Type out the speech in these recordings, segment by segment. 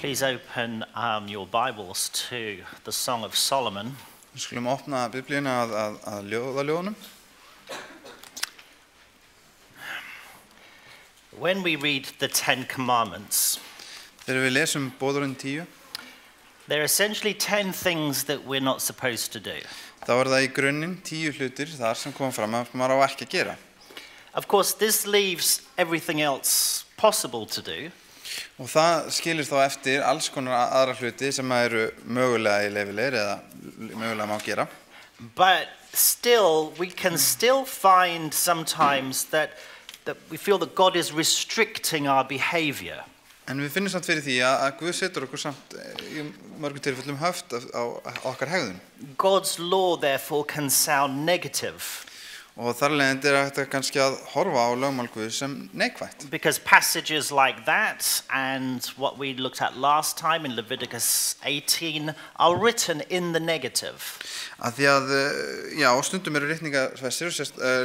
Please open your Bibles to the Song of Solomon. Við skulum opna Biblíuna að ljóðaljóðunum. When we read the Ten Commandments, Þegar við lesum boðorðin 10, there are essentially 10 things that we're not supposed to do. þá það í grunninn 10 hlutir þar sem koma fram að maður á ekki að gera. Of course, this leaves everything else possible to do. Og það skilur þá eftir alls konar aðra hluti sem eru mögulega í leyfilegir eða mögulega má gera. But still, we can still find sometimes that we feel that God is restricting our behavior. En við finnum samt fyrir því að Guð setur okkur samt í mörgum tilfellum höft á okkar hegðun. God's law, therefore, can sound negative. Og þar leiðandi þetta kannski að horfa á lögmál Guðs sem neikvætt. Because passages like that and what we looked at last time in Leviticus 18 are written in the negative. Að því að, já, stundum eru ritningasvessir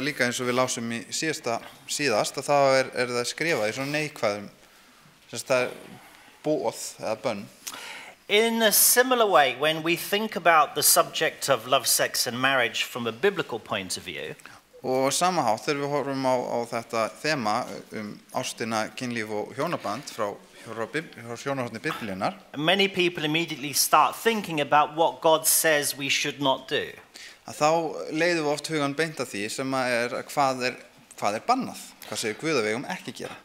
líka eins og við lásum í síðast að þá það skrifað í svona neikvæðum, það boð eða bönn. In a similar way, when we think about the subject of love, sex and marriage from a biblical point of view, Og sama hátt þegar við horfum á þetta þema ástina, kynlíf og hjónaband frá sjónarhorni Biblíunnar, many people immediately start thinking about what God says we should not do. Að þá leiðum við oft hugan beint að því sem hvað er bannað, hvað segir Guð að við eigum ekki gera.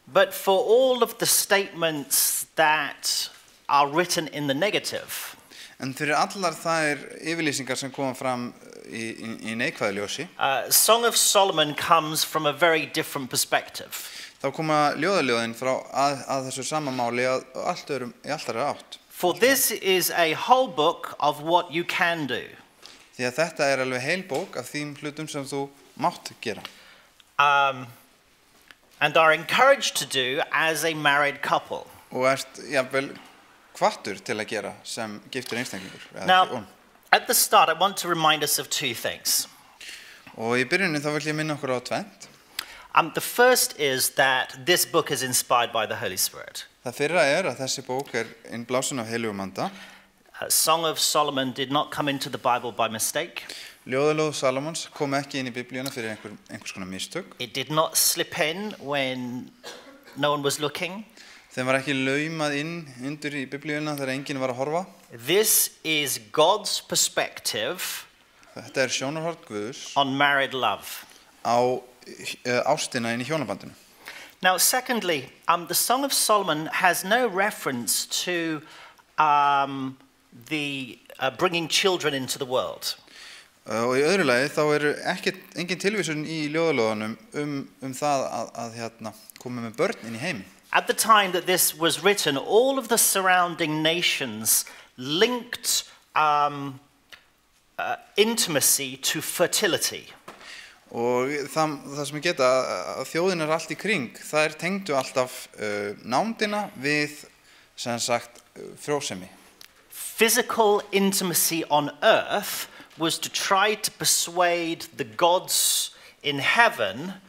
But for all of the statements that are written in the negative, En fyrir allar þær yfirlýsingar sem koma fram í neikvæðu ljósi, Song of Solomon comes from a very different perspective. Þá koma ljóðaljóðin frá að þessu sama máli í allt aðra átt. For this is a whole book of what you can do. Því að þetta alveg heil bók af þeim hlutum sem þú mátt gera. And are encouraged to do as a married couple. Og jafnvel hvattur til að gera sem giftur einstaklingur. Now, at the start, I want to remind us of two things. Og í byrjunin þá vil ég minna okkur á tvennt. The first is that this book is inspired by the Holy Spirit. Það fyrra að þessi bók innblásin af heilugum anda. Song of Solomon did not come into the Bible by mistake. Ljóðaljóð Salomons kom ekki inn í Biblíuna fyrir einhvers konar mistök. It did not slip in when no one was looking. Þeim var ekki laumað inn undir í Biblíuna þegar enginn var að horfa. This is God's perspective Þetta sjónarhorn Guðs on married love. Á ástina inn í hjónabandinu. Now, secondly, the Song of Solomon has no reference to the bringing children into the world. Og í öðru lagi þá engin tilvísun í ljóðaljóðunum það að koma með börn inn í heiminn. At the time that this was written, all of the surrounding nations linked intimacy to fertility. Og það sem geta að þjóðin allt í kring, þær tengdu alltaf nándina við sem sagt frjósemi. Physical intimacy on earth was to try to persuade the gods in heaven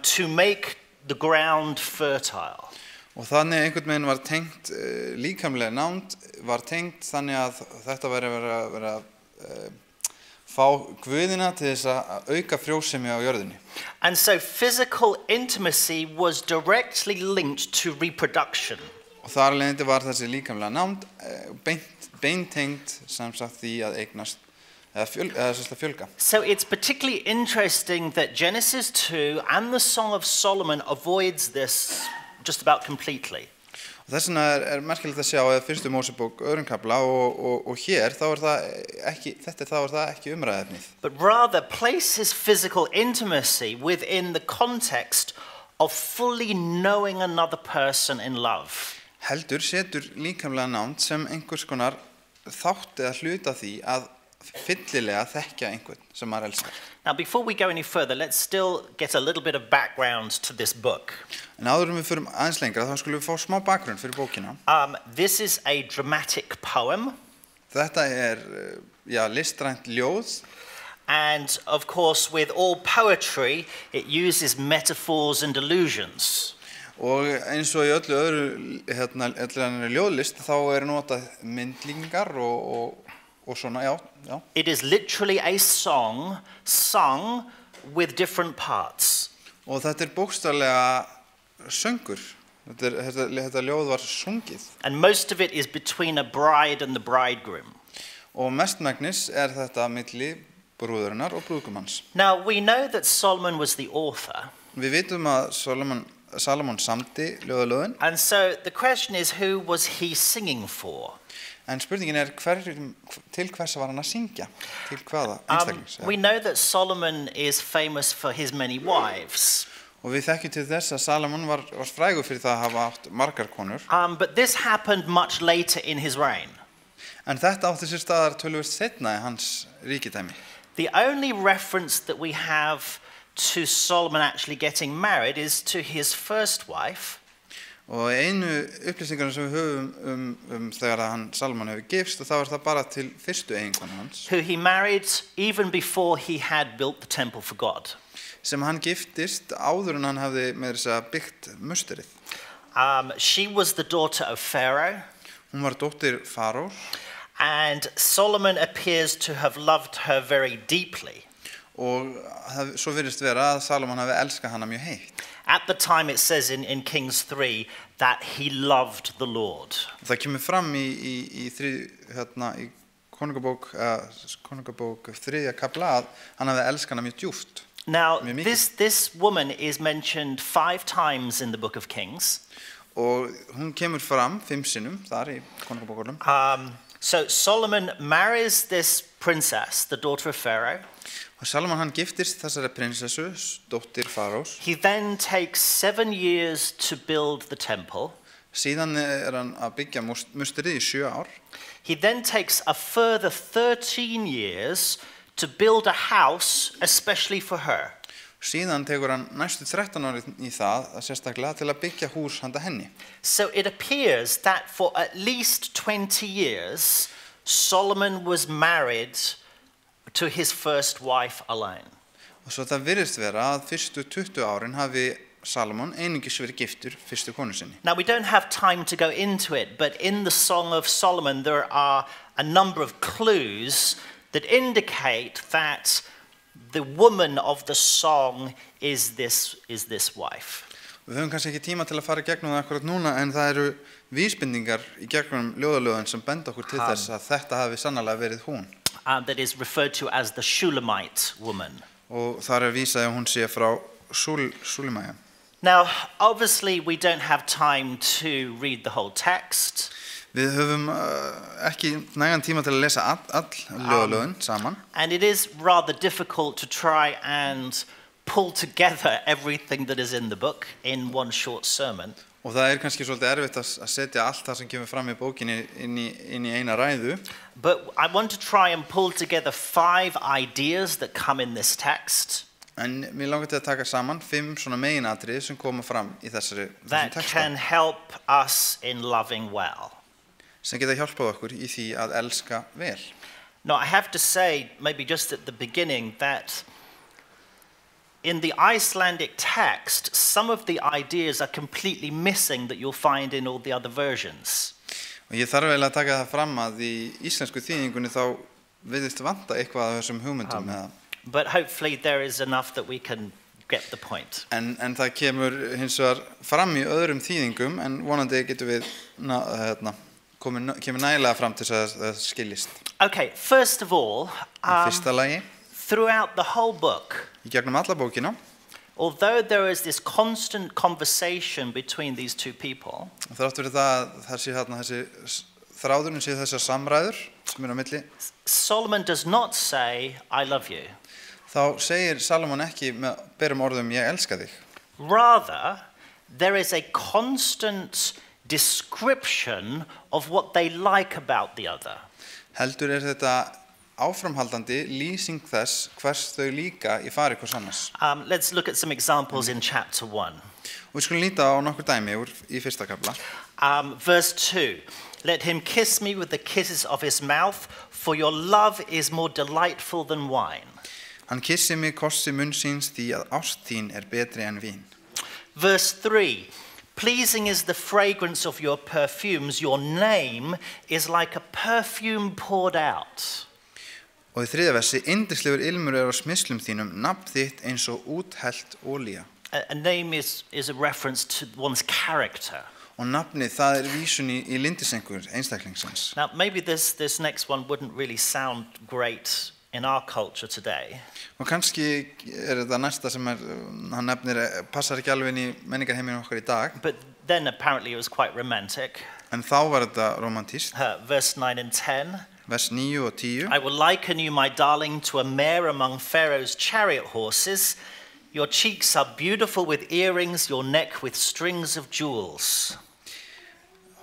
to make the ground fertile. Og þannig einhvern veginn var tengt líkamlega nánd var tengt þannig að þetta væri vera fá Guðina til þess að auka frjósemi á jörðinni. And so physical intimacy was directly linked to reproduction. Og þar leiðandi var þessi líkamlega nánd beintengt sem sagt því að eignast eða fjölga. So it's particularly interesting that Genesis 2 and the Song of Solomon avoids this just about completely. Og þess vegna merkilegt að sjá að fyrstu Mósebók öðrum kafla og hér þá það ekki umræðefnið. But rather places physical intimacy within the context of fully knowing another person in love. Heldur setur líkamlega nánd sem einhvers konar þátt eða hluta því að fyllilega þekkja einhvern sem maður elskar. Now, before we go any further, let's still get a little bit of background to this book. En áður við förum aðeins lengra, þá skulum við fá smá bakgrunn fyrir bókina. This is a dramatic poem. Þetta listrænt ljóð. And of course, with all poetry, it uses metaphors and allusions. Og eins og í öllu öðru ljóðlist þá notað myndlíkingar og svona, já. It is literally a song sung with different parts. Og þetta bókstaflega söngur. Þetta ljóð var sungið. And most of it is between a bride and the bridegroom. Og mestmegnis þetta milli brúðurinnar og brúðgumans. Now we know that Solomon was the author. Við vitum að Salomon samdi ljóðalögin. And so the question is, who was he singing for? En spurningin til hvers var hann að syngja? Til hvaða einstaklings? We know that Solomon is famous for his many wives. Og við þekkjum til þess að Salomon var frægur fyrir það að hafa átt margar konur. But this happened much later in his reign. En þetta átti sér staðar töluvert seinna í hans ríkidæmi. The only reference that we have to Solomon actually getting married is to his first wife. Og einu upplýsingarna sem við höfum þegar Salomon hefur gifst, og þá það bara til fyrstu eiginkonu hans. Who he married even before he had built the temple for God. Sem hann giftist áður en hann hafði með þess að byggt musterið. She was the daughter of Pharaoh. Hún var dóttir Fárós. And Solomon appears to have loved her very deeply. Og svo virðist vera að Salomon hafi elskað hana mjög heitt. At the time it says in Kings 3 that he loved the Lord. Það kemur fram í Konungabók 3. kafla að hann hafi elskað hana mjög djúpt. Now this woman is mentioned 5 times in the book of Kings. Og hún kemur fram 5 sinnum þar í Konungabókunum. So Solomon marries this princess, the daughter of Pharaoh. Og Salomon hann giftist þessari prinsessu, dóttir Fárós. He then takes 7 years to build the temple. Síðan hann að byggja musterið í 7 ár. He then takes a further 13 years to build a house especially for her. Síðan tekur hann næstu 13 ári í það sérstaklega til að byggja hús handa henni. So it appears that for at least 20 years Solomon was married to his first wife alone. Og svo það virðist vera að fyrstu 20 árin hafi Salomon einungis verið giftur fyrstu konu sinni. Now we don't have time to go into it, but in the Song of Solomon there are a number of clues that indicate that the woman of the song is this wife. Við höfum kannski ekki tíma til að fara gegnum það akkurat núna, en það vísbendingar í gegnum ljóðalögin sem benda okkur til þess að þetta hafi sannarlega verið hún. That is referred to as the Shulamite woman. Og þar vísað að hún sé frá Súlimaja. Now, obviously we don't have time to read the whole text. Við höfum ekki nægan tíma til að lesa all ljóðalögin saman. And it is rather difficult to try and pull together everything that is in the book in one short sermon. Og það kannski svolítið erfitt að setja allt það sem kemur fram í bókinni inn í eina ræðu. But I want to try and pull together 5 ideas that come in this text. En mér langar til að taka saman 5 svona meginatriði sem koma fram í þessum texta. That can help us in loving well. Sem geta hjálpað okkur í því að elska vel. Now I have to say, maybe just at the beginning, that in the Icelandic text, some of the ideas are completely missing that you'll find in all the other versions. Og ég þarf eiginlega að taka það fram að í íslensku þýðingunni þá virðist vanta eitthvað af þessum hugmyndum með það. But hopefully there is enough that we can get the point. En það kemur hins vegar fram í öðrum þýðingum, en vonandi getum við kemur nægilega fram til þess að það skiljist. Okay, first of all, Fyrsta lagi, throughout the whole book, í gegnum alla bókina, although there is this constant conversation between these two people, þrátt fyrir það sé þessi þráðurinn sé þessar samræður sem á milli, Solomon does not say, I love you. Þá segir Salomon ekki með berum orðum ég elska þig. Rather, there is a constant description of what they like about the other. Heldur þetta áframhaldandi lýsing þess hvers þau líka í fari hvers annars. Let's look at some examples in chapter 1. Og við skulum líta á nokkur dæmi í fyrsta kafla. Verse 2. Let him kiss me with the kisses of his mouth, for your love is more delightful than wine. Hann kyssi mig kossi munn síns því að ást þín betri en vín. Verse 3. Pleasing is the fragrance of your perfumes. Your name is like a perfume poured out. Og í 3. versi, yndislegur ilmur á smyslum þínum, nafn þitt eins og úthellt olía. A name is a reference to one's character. Og nafnið, það vísun í lindisengur einstaklingsins. Now, maybe this next one wouldn't really sound great in our culture today. Og kannski þetta næsta sem hann nefnir passar ekki alveg inn í menningarheiminn okkar í dag. But then apparently it was quite romantic. En þá var þetta romantískt. Verse 9 and 10. Vers 9 og 10. I will liken you, my darling, to a mare among Pharaoh's chariot horses. Your cheeks are beautiful with earrings, your neck with strings of jewels.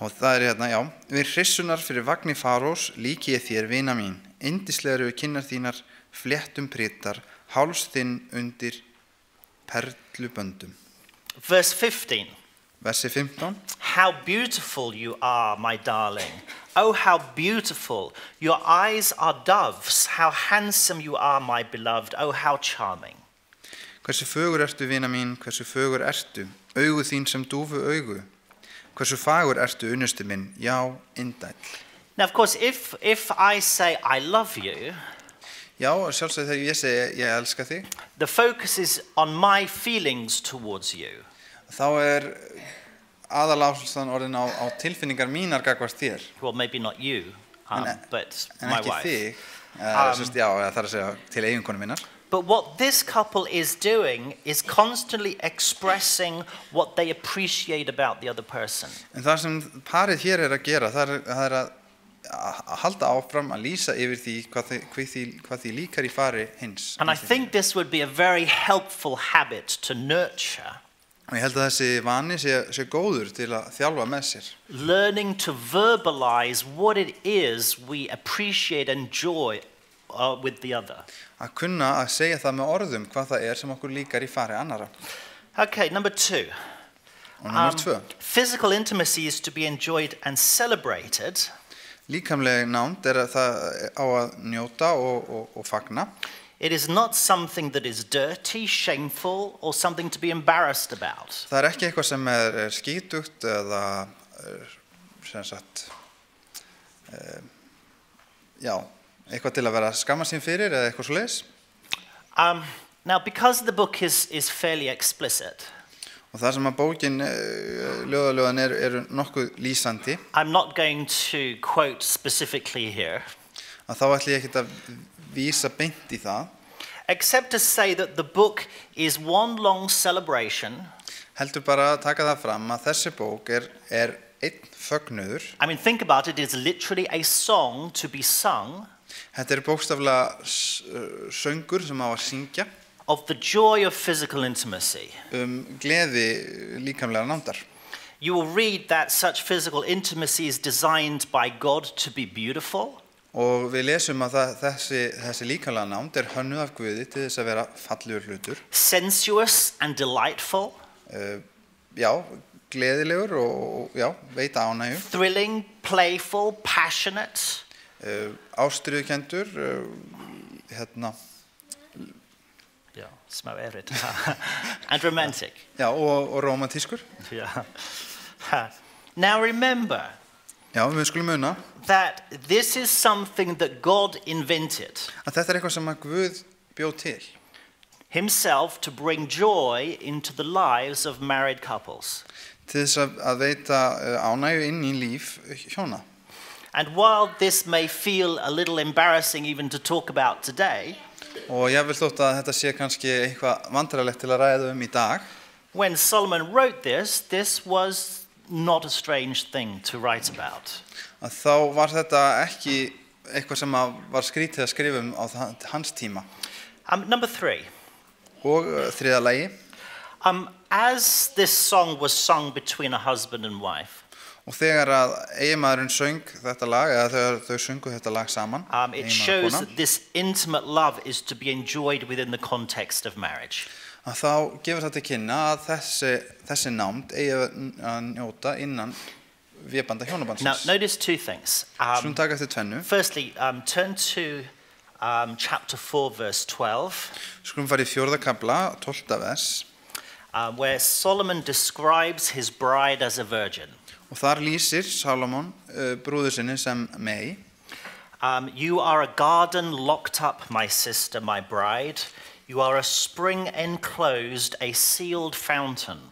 Og það hérna, já. Við hrissunar fyrir vagni Farós líki ég þér, vina mín. Yndislegar eru kinnar þínar, fléttum prytar, háls þinn undir perluböndum. Verse 15. Versi 15. How beautiful you are, my darling. Oh, how beautiful. Your eyes are doves. How handsome you are, my beloved. Oh, how charming. Hversu fögur ertu, vina mín, hversu fögur ertu. Augu þín sem dúfu augu. Hversu fagur ertu, unnusti minn. Já, indæll. Now, of course, if I say I love you, já, sjálfsagt þegar ég segi ég elska þig, the focus is on my feelings towards you. Þá aðaláherslan orðin á tilfinningar mínar gagnvart þér. Well, maybe not you, but my wife. En ekki þig, já, það að segja til eiginkonu minnar. But what this couple is doing is constantly expressing what they appreciate about the other person. En það sem parið hér að gera, það að halda áfram að lýsa yfir því hvað því líkar í fari hins. And I think this would be a very helpful habit to nurture. Og ég held að þessi vani sé góður til að þjálfa með sér. Learning to verbalize what it is we appreciate and enjoy with the other. Að kunna að segja það með orðum hvað það sem okkur líkar í fari annara. Okay, number 2. Og nummer 2. Physical intimacy is to be enjoyed and celebrated. Líkamleg nánd að það á að njóta og fagna. It is not something that is dirty, shameful, or something to be embarrassed about. Það ekki eitthvað sem skítugt eða sem sagt já, eitthvað til að vera skamma sín fyrir eða eitthvað svoleiðis. Now, because the book is fairly explicit, og það sem að bókin ljóðaljóðan nokkuð lýsandi, I'm not going to quote specifically here. Að þá ætli ég ekki að vísa beint í það. Except to say that the book is one long celebration. Heldur bara að taka það fram að þessi bók einn fögnuður. I mean, think about it, it's literally a song to be sung. Þetta bókstaflega söngur sem á að syngja. Of the joy of physical intimacy. Gleði líkamlega nándar. You will read that such physical intimacy is designed by God to be beautiful. Og við lesum að þessi líkamlega nánd hönnuð af Guði til þess að vera fallegur hlutur. Sensuous and delightful. Já, gleðilegur og já, veita ánægju. Thrilling, playful, passionate. Ástríðukendur, hérna. Já, smá erfitt. And romantic. Já, og romantískur. Yeah. Now remember. Já, við skulum muna. That this is something that God invented. Að þetta eitthvað sem að Guð bjó til. Himself to bring joy into the lives of married couples. Til þess að veita ánægju inn í líf hjóna. And while this may feel a little embarrassing even to talk about today, og ég vil þótt að þetta sé kannski eitthvað vandræðalegt til að ræða í dag. When Solomon wrote this was not a strange thing to write about. Að þá var þetta ekki eitthvað sem var skrítið að skrifa á hans tíma. Number 3. Og þriðja lagi. As this song was sung between a husband and wife. Og þegar að eiginmaðurinn söng þetta lag, eða þegar þau sungu þetta lag saman, it shows that this intimate love is to be enjoyed within the context of marriage. Að þá gefur þetta kynna að þessi nánd eigi að njóta innan vébanda hjónabandsins. Now, notice 2 things. Skulum taka eftir tvennu. Firstly, turn to chapter 4, verse 12. Skulum fara í 4. kafla, 12. vers. where Solomon describes his bride as a virgin. Og þar lýsir Salomon brúður sinni sem mey. You are a garden locked up, my sister, my bride. You are a spring enclosed, a sealed fountain.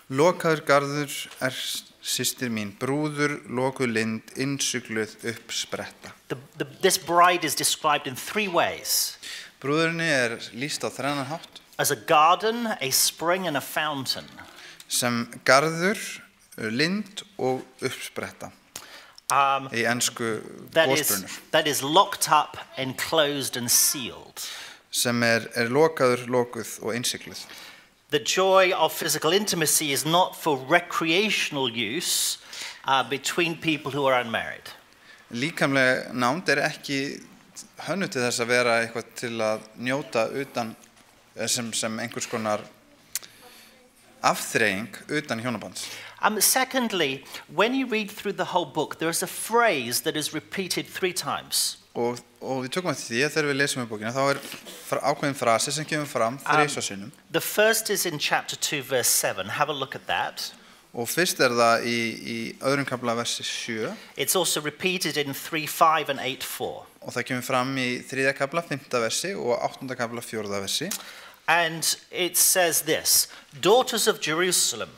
Lokaður garður systir mín, brúður, lokuð lind, innsugluð uppspretta. This bride is described in three ways. Brúðurinni lýst á þrennan hátt. As a garden, a spring and a fountain. Sem garður, lind og uppspretta. Í ensku gosbrunnur. That is locked up, enclosed and sealed. Sem lokaður, lokuð og innsigluð. The joy of physical intimacy is not for recreational use between people who are unmarried. Líkamleg nánd ekki hönnuð til þess að vera eitthvað til að njóta utan sem einhvers konar afþreying utan hjónabands. Secondly, when you read through the whole book, there is a phrase that is repeated 3 times. Og við tökum eftir því að þegar við lesum bókina þá ákveðin frasi sem kemur fram 3 sinnum. The first is in chapter 2 verse 7. Have a look at that. Og fyrst það í öðrum kafla versi 7. It's also repeated in 3:5 and 8:4. Og það kemur fram í 3. kafla 5. versi og 8. kafla 4. versi. And it says this: Daughters of Jerusalem,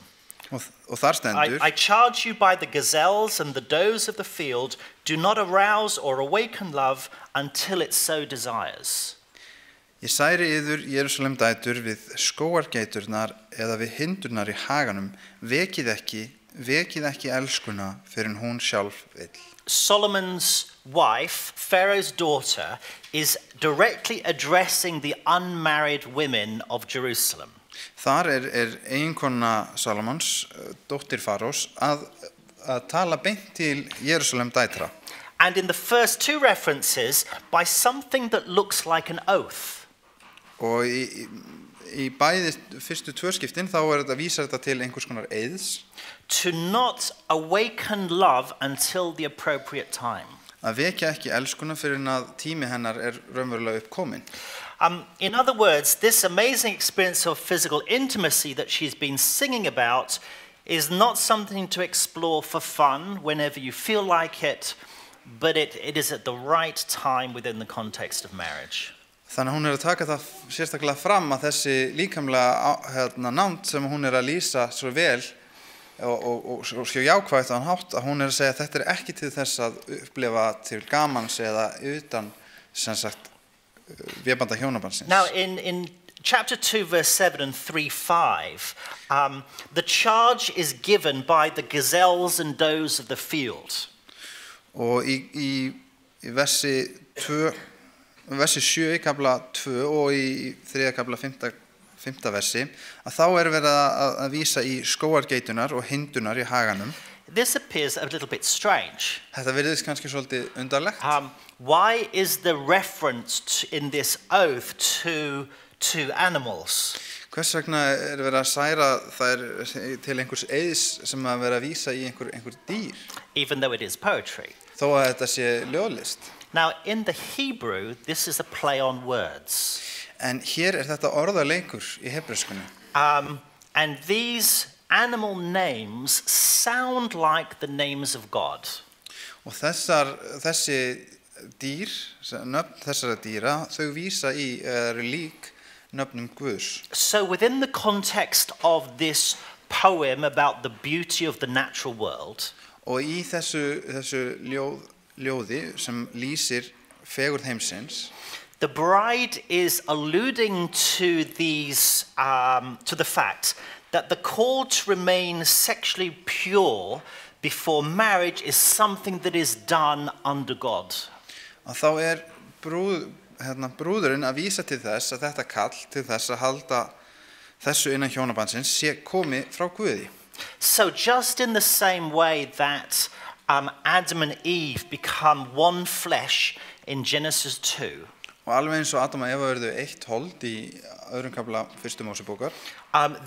og þar stendur, I charge you by the gazelles and the does of the field, do not arouse or awaken love until it so desires. Ég særi yður Jerúsalem dætur við skógargeiturnar eða við hindurnar í haganum, vekið ekki elskuna fyrir en hún sjálf vill. Solomon's wife, Pharaoh's daughter, is directly addressing the unmarried women of Jerusalem. Þar eiginkona Salomons, dóttir Farós, að tala beint til Jerúsalem dætra. And in the first 2 references, by something that looks like an oath. Og í bæði fyrstu 2 skiptin þá vísar þetta til einhvers konar eiðs. To not awaken love until the appropriate time. Að vekja ekki elskuna fyrir en að tími hennar raunverulega uppkomin. In other words, this amazing experience of physical intimacy that she's been singing about is not something to explore for fun whenever you feel like it, but it is at the right time within the context of marriage. Þannig að hún að taka það sérstaklega fram að þessi líkamlega nánd sem hún að lýsa svo vel og svo jákvætt á hann hátt að hún að segja að þetta ekki til þess að upplifa til gamans eða utan sem sagt vébanda hjónabandsins. Now in chapter 2 verse 7 and 3:5, the charge is given by the gazelles and does of the field. Og í versi 7 í kafla 2 og í 3. kafla 5. versi að þá verið að vísa í skógargeitunar og hindunar í haganum. This appears a little bit strange. Þetta virðist kannski svolítið undarlegt. Why is the reference in this oath to animals? Hvers vegna verið að særa þær til einhvers eiðs sem að vera að vísa í einhver dýr? Even though it is poetry. Þó að þetta sé ljóðlist. Now in the Hebrew, this is a play on words. En hér þetta orðaleikur í hebreskunni. And these animal names sound like the names of God. Og þessi dýr, nöfn þessara dýra, þau vísa í lík nöfnum Guðs. So within the context of this poem about the beauty of the natural world, og í þessu ljóði sem lýsir fegurð heimsins, the bride is alluding to these to the fact that the call to remain sexually pure before marriage is something that is done under God. Að þá brúðurinn að vísa til þess að þetta kall til þess að halda þessu innan hjónabandsins sé komi frá Guði. So just in the same way that Adam and Eve become one flesh in Genesis 2. Og alveg eins og Adam og Eva verðu eitt hold í öðrum kafla fyrstu Mósebókar.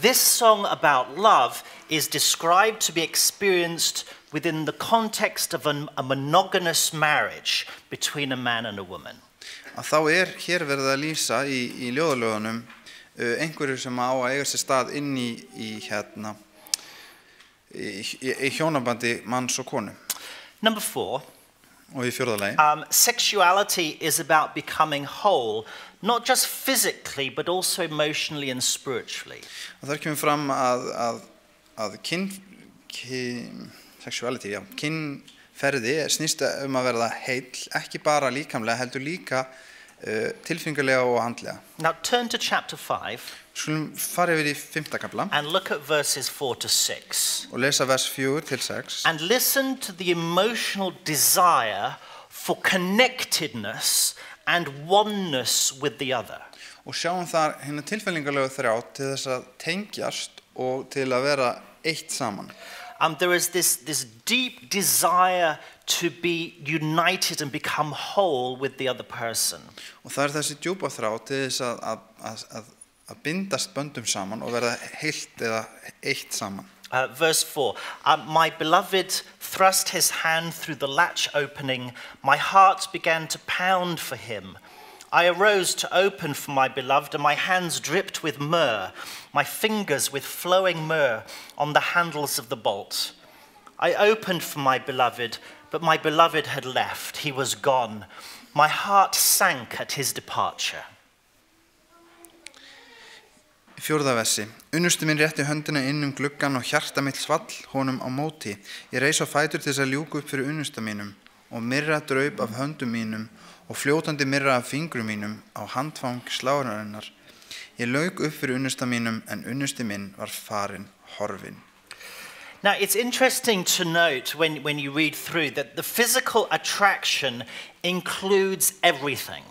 This song about love is described to be experienced within the context of a monogamous marriage between a man and a woman. Að þá hér verið að lýsa í ljóðalögunum einhverju sem á að eiga sér stað inn í hjónabandi manns og konu. Number 4. Og í fjórða lagi. Sexuality is about becoming whole, not just physically, but also emotionally and spiritually. Og þar kemur fram að sexuality, kynferði snýst að verða heill, ekki bara líkamlega, heldur líka tilfinningalega og andlega. Now turn to chapter 5. Skulum fara yfir í 5. kafla. And look at verses 4 to 6. Og lesa vers 4 til 6. And listen to the emotional desire for connectedness and oneness with the other. Og sjáum þar hérna tilfinningalegu þrjá til þess að tengjast og til að vera eitt saman. There is this deep desire to be united and become whole with the other person. Og það þessi djúpa þrá til þess að bindast böndum saman og verða heilt eða eitt saman. Verse 4, my beloved thrust his hand through the latch opening. My heart began to pound for him. I arose to open for my beloved, and my hands dripped with myrrh, my fingers with flowing myrrh on the handles of the bolt. I opened for my beloved, but my beloved had left. He was gone. My heart sank at his departure. Fjórða versi. Unnusti minn rétti höndina inn gluggan og hjarta mitt svall honum á móti. Ég reis á fætur til þess að ljúka upp fyrir unnusta mínum og myrra draup af höndum mínum og fljótandi myrra af fingrum mínum á handfang slárarinnar. Ég lauk upp fyrir unnusta mínum en unnusti minn var farin horfin. Now it's interesting to note when you read through that the physical attraction includes everything.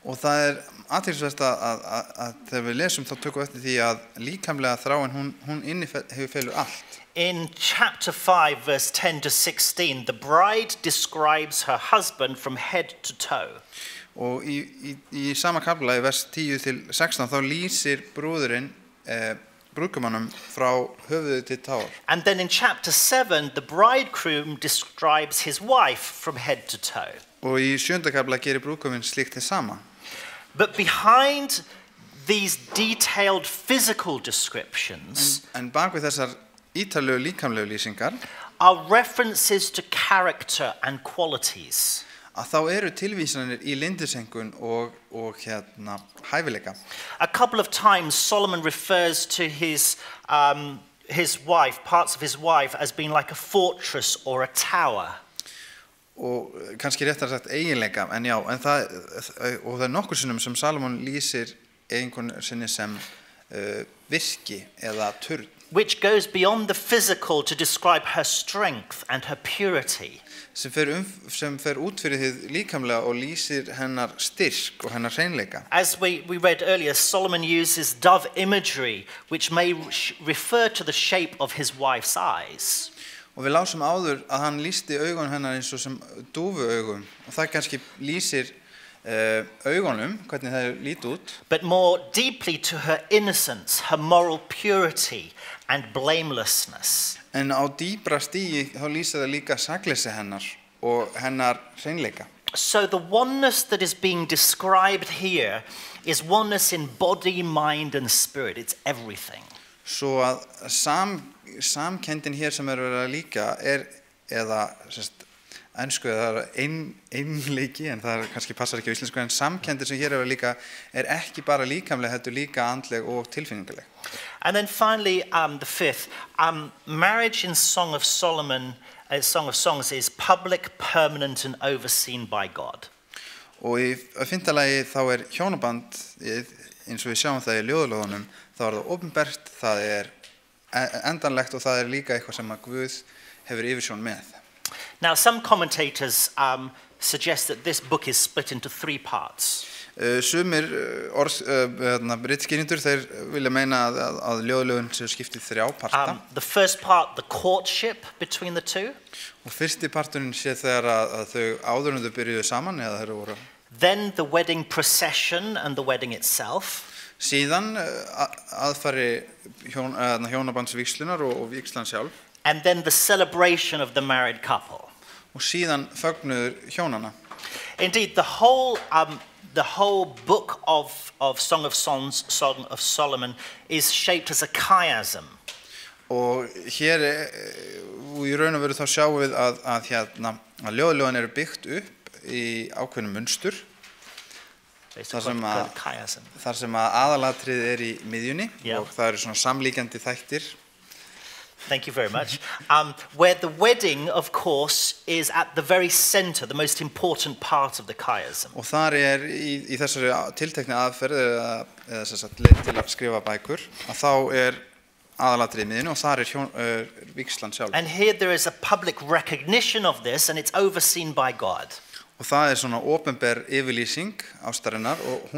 Og það athyglisvert að þegar við lesum þá tökum við eftir því að líkamlega þráin hún innifelur allt. In chapter 5 verse 10 to 16, the bride describes her husband from head to toe. Og í sama kafla í vers 10 til 16 þá lýsir brúðurinn brúðgumannum frá höfuði til tár. And then in chapter 7, the bridegroom describes his wife from head to toe. Og í 7. kafla gerir brúðguminn slíkt hið sama. But behind these detailed physical descriptions En bak við þessar ítarlegu líkamlegu lýsingar are references to character and qualities. Að þá eru tilvísanir í lindisengun og hæfileika. A couple of times Solomon refers to his wife, parts of his wife, as being like a fortress or a tower. Og kannski réttar sagt eiginleika, en það nokkur sinnum sem Salomon lýsir einhvern sinni sem virki eða turn. Which goes beyond the physical to describe her strength and her purity. Sem fer út fyrir hið líkamlega og lýsir hennar styrk og hennar hreinleika. As we read earlier, Solomon uses dove imagery, which may refer to the shape of his wife's eyes. Og við lásum áður að hann lýsti augun hennar eins og sem dúfuaugum og það kannski lýsir augunum, hvernig það líti út. But more deeply to her innocence, her moral purity and blamelessness. En á dýpra stigi þá lýsir það líka sakleysi hennar og hennar hreinleika. So the oneness that is being described here is oneness in body, mind and spirit. It's everything. Svo að samkendin hér sem verið að líka eða ensku eða einleiki, en það kannski passar ekki á íslensku, en samkendir sem hér líka ekki bara líkamleg, heldur líka andleg og tilfinningaleg. And then finally, the fifth, marriage in Song of Solomon, Song of Songs is public, permanent and overseen by God. Og í 5. lagi þá hjónaband, eins og við sjáum það í ljóðalögunum, þá það opinbert, það endanlegt og það líka eitthvað sem að Guð hefur yfirsjón með. Now, some commentators suggest that this book is split into 3 parts. Sumir ritskýrendur þeir vilja meina að ljóðalögun séu skipt í 3 parta. The first part, the courtship between the two. Og fyrsti parturinn sé þegar að þau áður en þau byrjuðu saman eða þeir voru. Then the wedding procession and the wedding itself. Síðan aðfari hjónabandsvígslunar og vígslan sjálf. And then the celebration of the married couple. Og síðan fögnuður hjónanna. Indeed, the whole the whole book of Song of Solomon is shaped as a chiasm. Og hér og í raun og veru þá sjáum við að ljóðlögin eru byggt upp í ákveðnum munstur þar sem að aðalatrið er í miðjunni og það eru svona samlíkjandi þættir. Thank you very much. Where the wedding, of course, is at the very center, the most important part of the chiasm. Og þar í þessari tiltekni aðferð eða sem sagt leið til að skrifa bækur, að þá aðalatrið í miðjunni og þar vígslan sjálf. And here there is a public recognition of this, and it's overseen by God. Og það svona opinber yfirlýsing ástarinnar og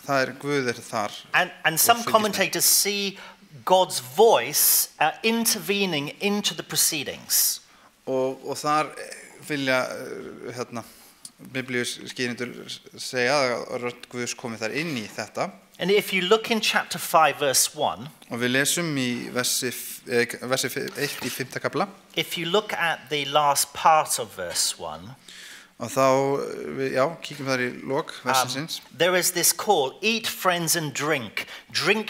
það Guð þar. And some commentators see God's voice intervening into the proceedings. Og þar vilja biblíuskýrendur segja að rödd Guðs komi þar inn í þetta. And if you look in chapter 5 verse 1, og við lesum í versi 1 í 5. kafla. If you look at the last part of verse 1, og þá kíkjum þar í lok versinsins. There is this call, eat friends and drink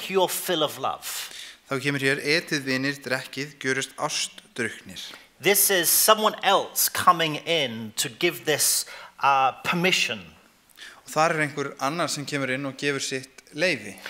your fill of love. Þá kemur hér, etið vinir, drekkið, gjörist ástdrukknir. This is someone else coming in to give this permission. Og þar einhver annar sem kemur inn og gefur sitt leyfi.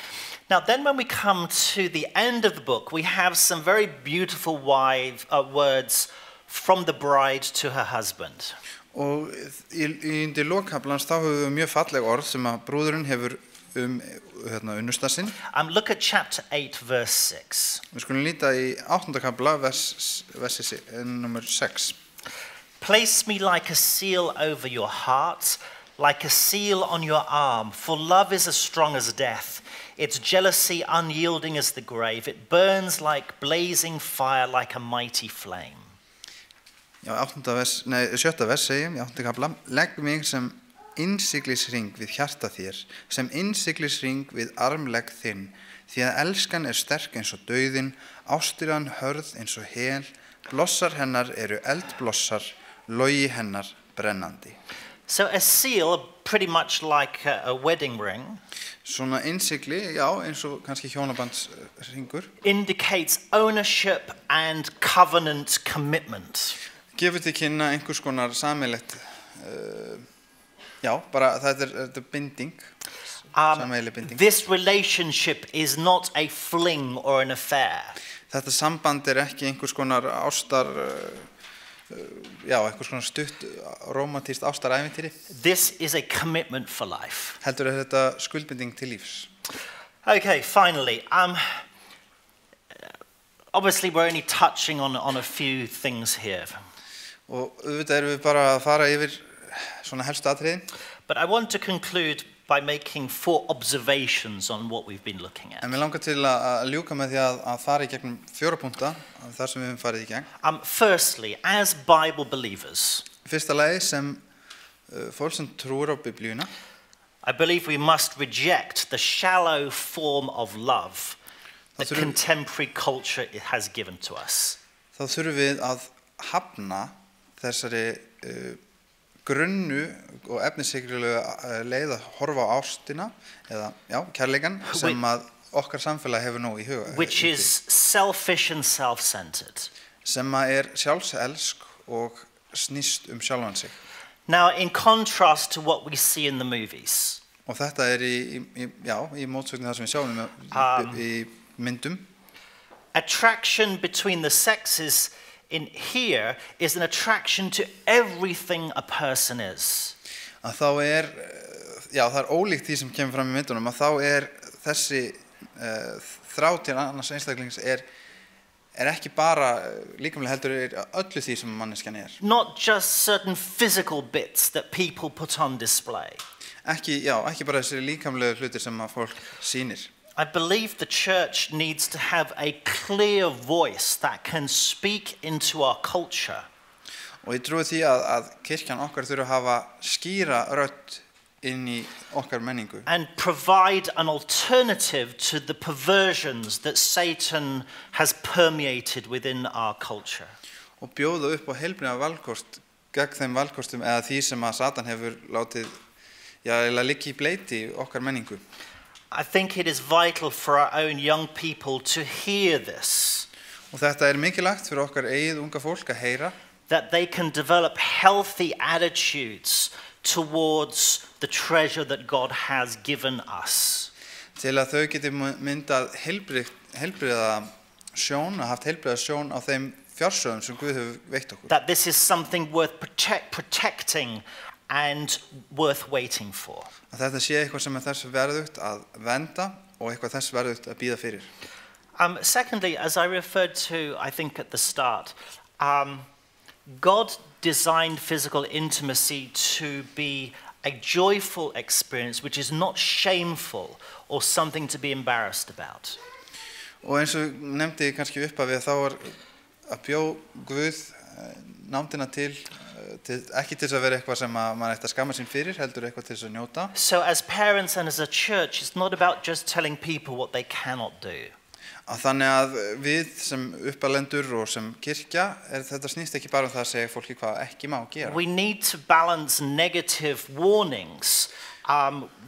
Now then when we come to the end of the book, we have some very beautiful words from the bride to her husband. Og undir lokkaflans þá höfum við mjög falleg orð sem að brúðurinn hefur unnusta sinn. Look at chapter 8 verse 6. Við skulum líta í 8. kafla versi nummer 6. Place me like a seal over your heart, like a seal on your arm, for love is as strong as death. Its jealousy unyielding as the grave. It burns like blazing fire, like a mighty flame. 7. vers segjum í 8. kafla. Legg mig sem innsiglisring við hjarta þér, sem innsiglisring við armlegg þinn, því að elskan sterk eins og dauðinn, ástríðan hörð eins og hel, blossar hennar eru eldblossar, logi hennar brennandi. So a seal, pretty much like a wedding ring, svona innsigli, eins og kannski hjónabandsringur, indicates ownership and covenant commitment. Gefur til kynna einhvers konar sameiginlegt, bara þetta binding, sameiginleg binding. This relationship is not a fling or an affair. Þetta samband ekki einhvers konar ástar, einhvers konar stutt rómantískt ástarævintýri. This is a commitment for life. Heldur þetta skuldbinding til lífs. Okay, finally, obviously we're only touching on a few things here. Og auðvitað við bara að fara yfir svona helstu atriði. But I want to conclude by making 4 observations on what we've been looking at. En mér langar til að ljúka með því að fara í gegnum 4 punkta af það sem við höfum farið í gegn. Firstly, as Bible believers, fyrsta lagi sem fólk sem trúir á Biblíuna, I believe we must reject the shallow form of love that contemporary culture has given to us. Þá þurfum við að hafna þessari grunnu og efnishyggjulega leið að horfa á ástina eða kærleikan sem að okkar samfélag hefur nú í huga. Which is selfish and self-centered. Sem að sjálfselsk og snýst sjálfan sig. Now in contrast to what we see in the movies. Og þetta í mótsögn það sem við sjáum í myndum. Attraction between the sexes in here is an attraction to everything a person is. Að þá það ólíkt því sem kemur fram í myndunum, að þá þessi þrá til annars einstaklings ekki bara líkamlega heldur öllu því sem manneskjan Not just certain physical bits that people put on display. Ekki bara þessi líkamlegu hlutir sem að fólk sýnir. I believe the church needs to have a clear voice that can speak into our culture. Og ég trúi því að kirkjan okkar þurfa að hafa skýra rödd inn í okkar menningu. And provide an alternative to the perversions that Satan has permeated within our culture. Og bjóða upp á heilbrigðan valkost gegn þeim valkostum eða því sem að Satan hefur látið liggi í bleyti í okkar menningu. I think it is vital for our own young people to hear this, Og þetta mikilvægt fyrir okkar eigið unga fólk að heyra that they can develop healthy attitudes towards the treasure that God has given us. til að þau geti myndað heilbrigða sjón, haft heilbrigða sjón á þeim fjársjóðum sem Guð hefur veitt okkur. That this is something worth protecting and worth waiting for. Að þetta sé eitthvað sem þess verðugt að vernda og eitthvað þess verðugt að bíða fyrir. Secondly, as I referred to, I think at the start, God designed physical intimacy to be a joyful experience which is not shameful or something to be embarrassed about. Og eins og nefndi kannski upp að að bjó Guð nándina til ekki til þess að vera eitthvað sem maður ætti að skamma sín fyrir, heldur eitthvað til þess að njóta. So as parents and as a church, it's not about just telling people what they cannot do. Að þannig að við sem uppalendur og sem kirkja, þetta snýst ekki bara það að segja fólki hvað ekki má gera. We need to balance negative warnings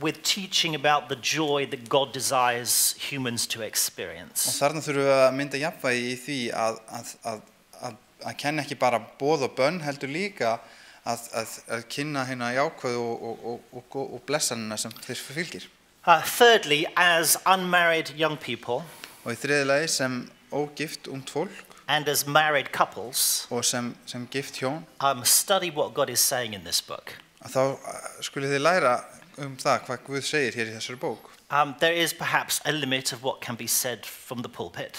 with teaching about the joy that God desires humans to experience. Og þarna þurfum við að mynda jafnvægi í því að kenna ekki bara boð og bönn, heldur líka að kynna hérna jákvæðu og blessanina sem þess fylgir. Thirdly, as unmarried young people, Og í þriðja lagi sem ógift ungt fólk and as married couples, og sem gift hjón, study what God is saying in this book. Að þá skulið þið læra það hvað Guð segir hér í þessari bók. There is perhaps a limit of what can be said from the pulpit,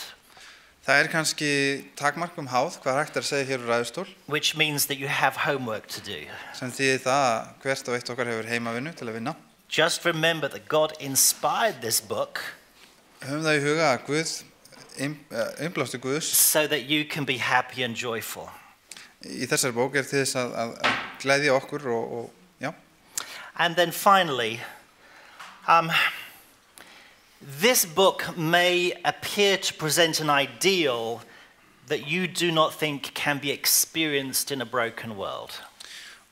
Það kannski takmark háð hvað hægt að segja hér úr ræðustól, which means that you have homework to do. sem þýðir það að hvert og eitt okkar hefur heimavinnu til að vinna. Just remember that God inspired this book Höfum það í huga að Guð innblástu Guðs so that you can be happy and joyful. Í þessari bók til þess að gleðja okkur og já. And then finally, this book may appear to present an ideal that you do not think can be experienced in a broken world.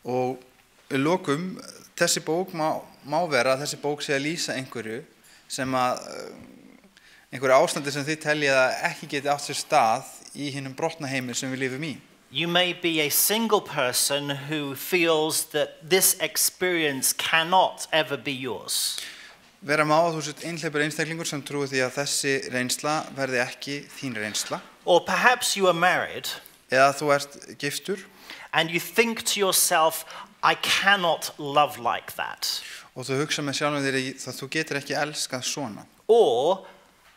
Og í lokum, þessi bók má vera að þessi bók sé að lýsa einhverju sem einhverju ástandi sem þið teljið að ekki geti átt sér stað í hinum brotna heimi sem við lifum í. You may be a single person who feels that this experience cannot ever be yours. Vera má að þú sért einhleypur einstaklingur sem trúir því að þessi reynsla verði ekki þín reynsla. Or perhaps you are married Eða þú ert giftur and you think to yourself, I cannot love like that. og þú hugsa með sjálfum þér að þú getur ekki elskað svona. Or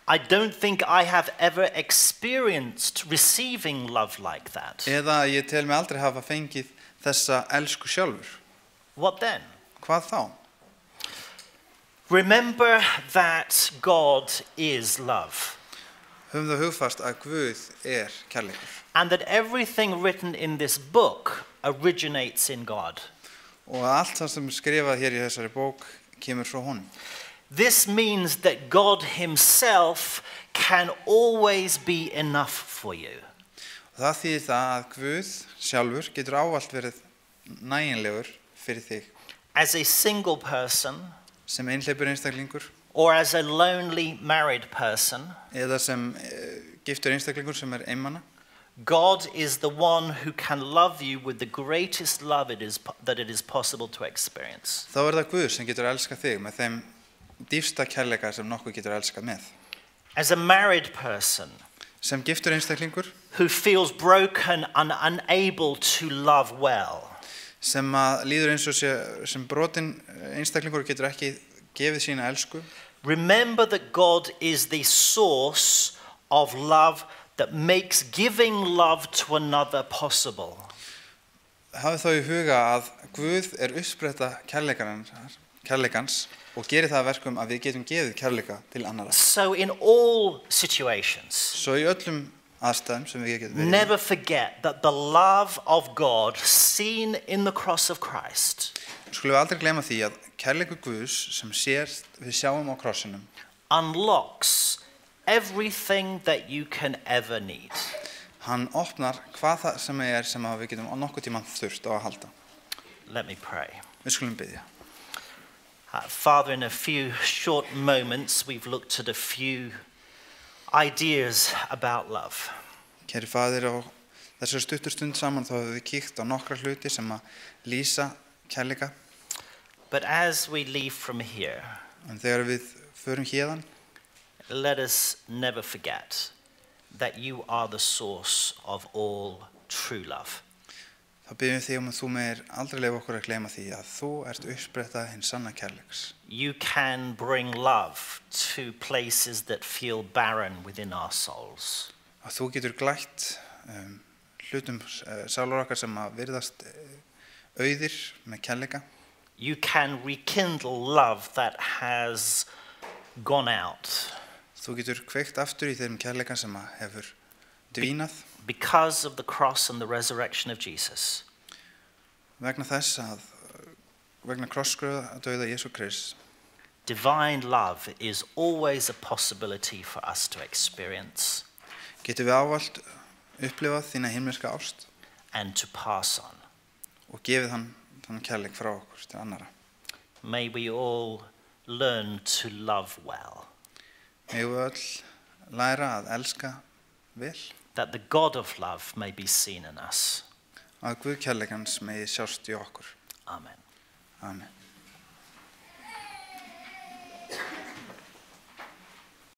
I don't think I have ever experienced receiving love like that. Eða ég tel mig aldrei hafa fengið þessa elsku sjálfur. What then? Hvað þá? Remember that God is love. Höfum það hugfast að Guð kærleikur. And that everything written in this book originates in God. Og allt það sem skrifað hér í þessari bók kemur frá honum. This means that God himself can always be enough for you. Og það þýðir það að Guð sjálfur getur ávallt verið nægjanlegur fyrir þig. As a single person, Sem einhleypur einstaklingur or as a lonely married person, eða sem giftur einstaklingur sem einmana. God is the one who can love you with the greatest love that it is possible to experience. Þá það Guð sem getur elskað þig með þeim dýpsta kærleika sem nokkuð getur elskað með. As a married person Sem giftur einstaklingur who feels broken and unable to love well, sem líður eins og sem brotinn einstaklingur getur ekki gefið sína elsku. remember that God is the source of love that makes giving love to another possible. Hafið þá í huga að Guð uppspretta kærleikans og gerir það að verkum að við getum gefið kærleika til annarra. So in all situations, Svo í öllum aðstæðum sem við getum verið í, never forget that the love of God seen in the cross of Christ skulum við aldrei gleyma því að kærleikur Guðs sem við sjáum á krossinum unlocks everything that you can ever need. hann opnar hvað það sem við getum á nokkuð tímann þurft á að halda. Let me pray. Við skulum biðja. Father, in a few short moments, we've looked at a few ideas about love. Kæri faðir, á þessari stuttur stund saman þá höfum við kíkt á nokkra hluti sem að lýsa kærleika. But as we leave from here, En þegar við förum héðan, let us never forget that you are the source of all true love. þá byggjum við þig að þú meir aldrei leyfa okkur að gleyma því að þú ert uppspretta hins sanna kærleiks. You can bring love to places that feel barren within our souls. Að þú getur glætt hlutum sálar okkar sem að virðast auðir með kærleika. You can rekindle love that has gone out. Þú getur kveikt aftur í þeim kærleika sem að hefur dvínað. Because of the cross and the resurrection of Jesus. Vegna þess að vegna krossgröða dauða Jesú Krists. Divine love is always a possibility for us to experience. Getum við ávallt upplifað þína himneska ást and to pass on. og gefið þann kærleik frá okkur til annara. May we all learn to love well. Megum við öll læra að elska vel. That the God of love may be seen in us. Að Guð kærleikans megi sjást í okkur. Amen. Amen.